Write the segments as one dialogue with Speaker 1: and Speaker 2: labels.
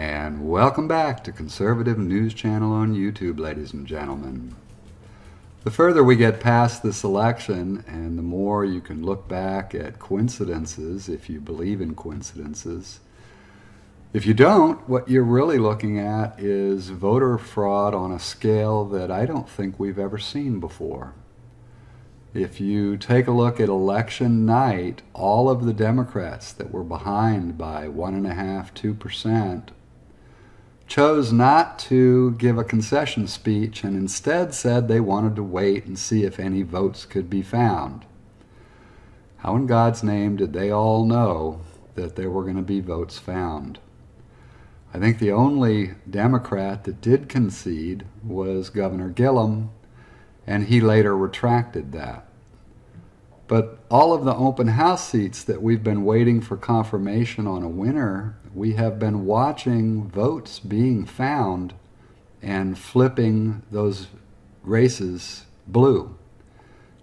Speaker 1: And welcome back to Conservative News Channel on YouTube, ladies and gentlemen. The further we get past this election, and the more you can look back at coincidences, if you believe in coincidences. If you don't, what you're really looking at is voter fraud on a scale that I don't think we've ever seen before. If you take a look at election night, all of the Democrats that were behind by 1.5%, 2%, chose not to give a concession speech and instead said they wanted to wait and see if any votes could be found. How in God's name did they all know that there were going to be votes found? I think the only Democrat that did concede was Governor Gillum, and he later retracted that. But all of the open house seats that we've been waiting for confirmation on a winner, we have been watching votes being found and flipping those races blue.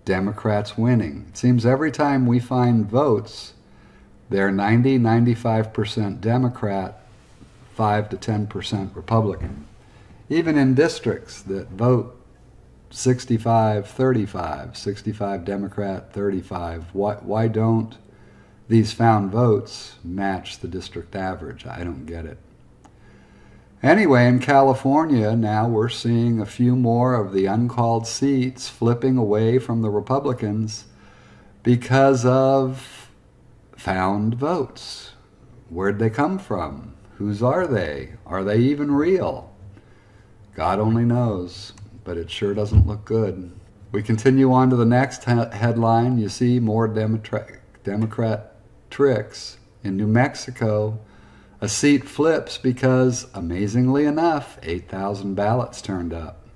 Speaker 1: Democrats winning. It seems every time we find votes, they're 90-95% Democrat, 5 to 10% Republican. Even in districts that vote 65-35, 65 Democrat, 35. Why don't these found votes match the district average? I don't get it. Anyway, in California now we're seeing a few more of the uncalled seats flipping away from the Republicans because of found votes. Where'd they come from? Whose are they? Are they even real? God only knows. But it sure doesn't look good. We continue on to the next headline. You see more Democrat tricks. In New Mexico, a seat flips because, amazingly enough, 8,000 ballots turned up.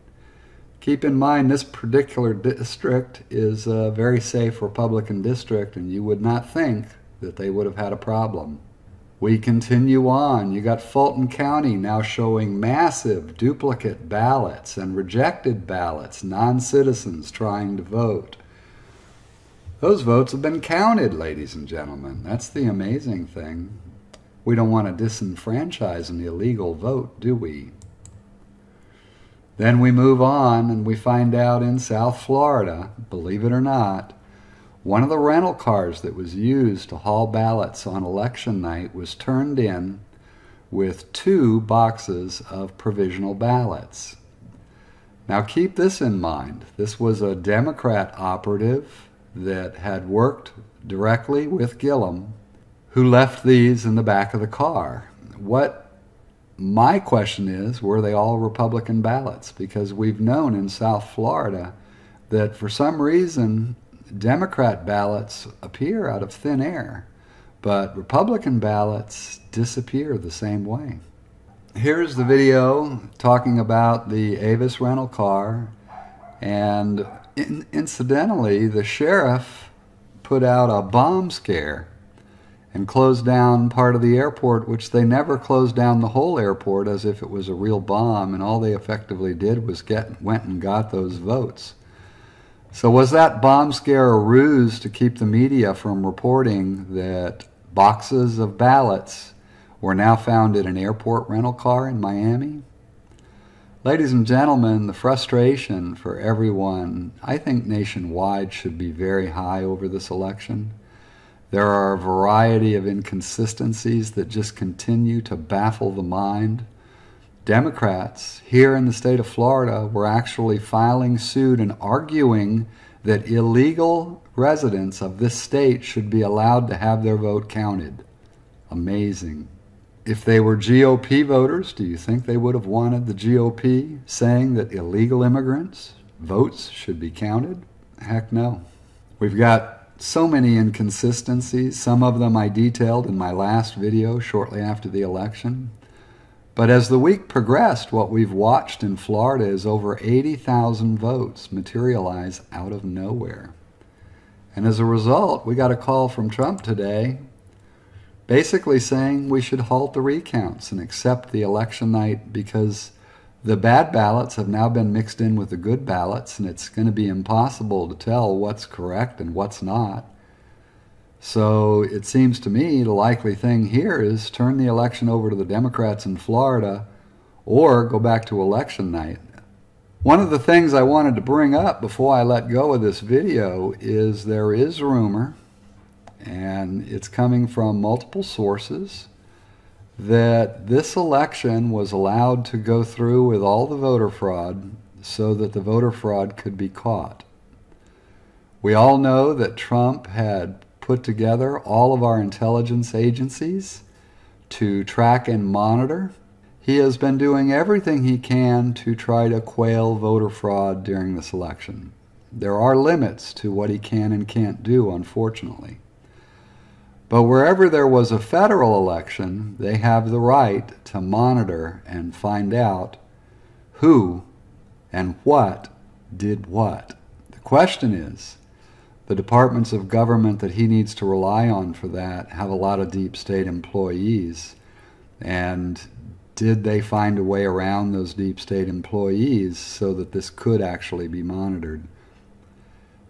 Speaker 1: Keep in mind, this particular district is a very safe Republican district, and you would not think that they would have had a problem. We continue on. You got Fulton County now showing massive duplicate ballots and rejected ballots, non-citizens trying to vote. Those votes have been counted, ladies and gentlemen. That's the amazing thing. We don't want to disenfranchise an illegal vote, do we? Then we move on and we find out in South Florida, believe it or not, one of the rental cars that was used to haul ballots on election night was turned in with 2 boxes of provisional ballots. Now keep this in mind. This was a Democrat operative that had worked directly with Gillum who left these in the back of the car. What my question is, were they all Republican ballots? Because we've known in South Florida that for some reason Democrat ballots appear out of thin air, but Republican ballots disappear the same way. Here's the video talking about the Avis rental car, and incidentally, the sheriff put out a bomb scare and closed down part of the airport, which they never closed down the whole airport as if it was a real bomb, and all they effectively did was went and got those votes. So was that bomb scare a ruse to keep the media from reporting that boxes of ballots were now found in an airport rental car in Miami? Ladies and gentlemen, the frustration for everyone, I think nationwide, should be very high over this election. There are a variety of inconsistencies that just continue to baffle the mind. Democrats here in the state of Florida were actually filing suit and arguing that illegal residents of this state should be allowed to have their vote counted. Amazing. If they were GOP voters, do you think they would have wanted the GOP saying that illegal immigrants' votes should be counted? Heck no. We've got so many inconsistencies. Some of them I detailed in my last video shortly after the election. But as the week progressed, what we've watched in Florida is over 80,000 votes materialize out of nowhere. And as a result, we got a call from Trump today basically saying we should halt the recounts and accept the election night because the bad ballots have now been mixed in with the good ballots, and it's going to be impossible to tell what's correct and what's not. So it seems to me the likely thing here is turn the election over to the Democrats in Florida or go back to election night. One of the things I wanted to bring up before I let go of this video is there is rumor, and it's coming from multiple sources, that this election was allowed to go through with all the voter fraud so that the voter fraud could be caught. We all know that Trump had put together all of our intelligence agencies to track and monitor. He has been doing everything he can to try to quail voter fraud during this election. There are limits to what he can and can't do, unfortunately. But wherever there was a federal election, they have the right to monitor and find out who and what did what. The question is, the departments of government that he needs to rely on for that have a lot of deep state employees, and did they find a way around those deep state employees so that this could actually be monitored?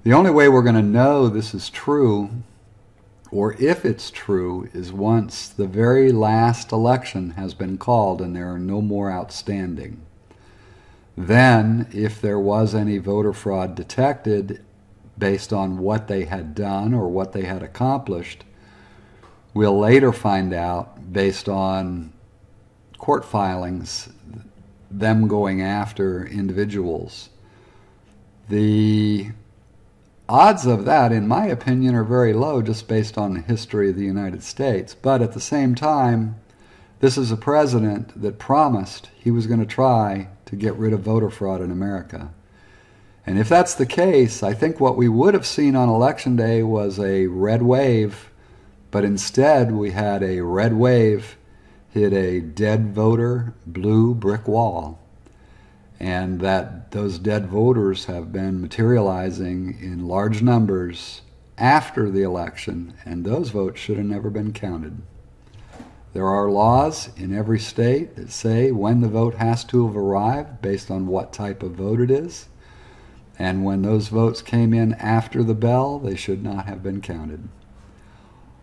Speaker 1: The only way we're going to know this is true, or if it's true, is once the very last election has been called and there are no more outstanding. Then, if there was any voter fraud detected based on what they had done or what they had accomplished, we'll later find out, based on court filings, them going after individuals. The odds of that, in my opinion, are very low just based on the history of the United States. But at the same time, this is a president that promised he was going to try to get rid of voter fraud in America. And if that's the case, I think what we would have seen on Election Day was a red wave, but instead we had a red wave hit a dead voter blue brick wall, and that those dead voters have been materializing in large numbers after the election, and those votes should have never been counted. There are laws in every state that say when the vote has to have arrived based on what type of vote it is, and when those votes came in after the bell, they should not have been counted.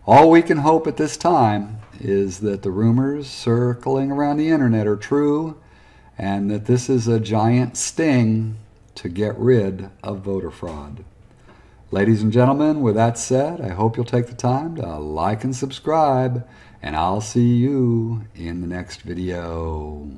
Speaker 1: All we can hope at this time is that the rumors circling around the internet are true, and that this is a giant sting to get rid of voter fraud. Ladies and gentlemen, with that said, I hope you'll take the time to like and subscribe, and I'll see you in the next video.